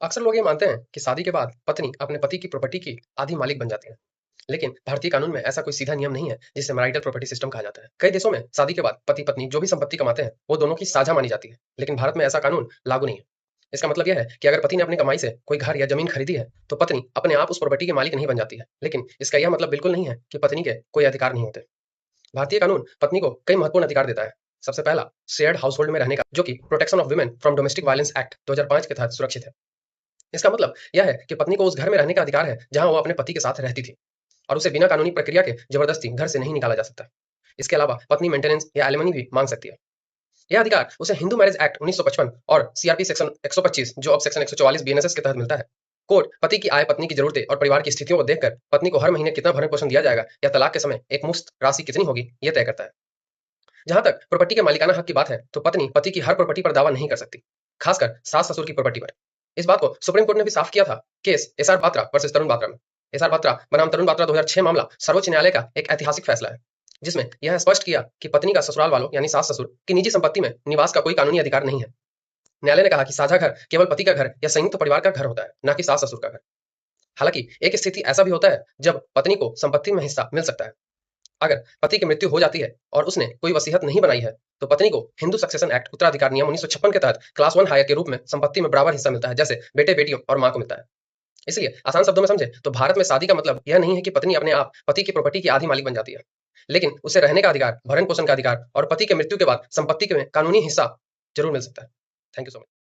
अक्सर लोग ये मानते हैं कि शादी के बाद पत्नी अपने पति की प्रॉपर्टी की आधी मालिक बन जाती है। लेकिन भारतीय कानून में ऐसा कोई सीधा नियम नहीं है जिसे मैरिटल प्रॉपर्टी सिस्टम कहा जाता है। कई देशों में शादी के बाद पति पत्नी जो भी संपत्ति कमाते हैं वो दोनों की साझा मानी जाती है, लेकिन भारत में ऐसा कानून लागू नहीं है। इसका मतलब यह है कि अगर पति ने अपनी कमाई से कोई घर या जमीन खरीदी है तो पत्नी अपने आप उस प्रॉपर्टी की मालिक नहीं बन जाती है, लेकिन इसका यह मतलब बिल्कुल नहीं है कि पत्नी के कोई अधिकार नहीं होते। भारतीय कानून पत्नी को कई महत्वपूर्ण अधिकार देता है। सबसे पहला, शेयर्ड हाउस होल्ड में रहने का, जो कि protection of women from domestic violence act 2005 के तहत सुरक्षित है। इसका मतलब यह है कि पत्नी को उस घर में रहने का अधिकार है जहां वो अपने पति के साथ रहती थी, और उसे बिना कानूनी प्रक्रिया के जबरदस्ती घर से नहीं निकाला जा सकता। इसके अलावा पत्नी मेंटेनेंस या एलिमनी भी मांग सकती है। यह अधिकार उसे हिंदू मैरिज एक्ट 1955 और सीआरपी सेक्शन 125, जो अब सेक्शन 144 बीएनएसएस के तहत मिलता है। कोर्ट पति की आय, पत्नी की जरूरतें और परिवार की स्थितियों को देखकर पत्नी को हर महीने कितना भरण पोषण दिया जाएगा या तलाक के समय एक मुश्त राशि कितनी होगी, यह तय करता है। जहां तक प्रॉपर्टी के मालिकाना हक की बात है, तो पत्नी पति की हर प्रॉपर्टी पर दावा नहीं कर सकती, खासकर सास ससुर की प्रॉपर्टी पर। इस बात को सुप्रीम कोर्ट ने भी साफ किया था, केस एसआर बात्रा वर्सेस तरुण बात्रा में। एसआर बात्रा बनाम तरुण बात्रा 2006 मामला सर्वोच्च न्यायालय का एक ऐतिहासिक फैसला है, जिसमें यह स्पष्ट किया कि पत्नी का ससुराल वालों यानी सास ससुर की निजी संपत्ति में निवास का कोई कानूनी अधिकार नहीं है। न्यायालय ने कहा कि साझा घर केवल पति का घर या संयुक्त परिवार का घर होता है, न कि सास ससुर का घर। हालांकि एक स्थिति ऐसा भी होता है जब पत्नी को संपत्ति में हिस्सा मिल सकता है। अगर पति की मृत्यु हो जाती है और उसने कोई वसीयत नहीं बनाई है, तो पत्नी को हिंदू सक्सेशन एक्ट उत्तराधिकार नियम 1956 के तहत क्लास 1 हायर के रूप में संपत्ति में बराबर हिस्सा मिलता है, जैसे बेटे बेटियों और मां को मिलता है। इसलिए आसान शब्दों में समझे तो भारत में शादी का मतलब यह नहीं है कि पत्नी अपने आप पति की प्रॉपर्टी की आधी मालिक बन जाती है, लेकिन उसे रहने का अधिकार, भरण पोषण का अधिकार और पति की मृत्यु के बाद संपत्ति में कानूनी हिस्सा जरूर मिल सकता है। Thank you so much.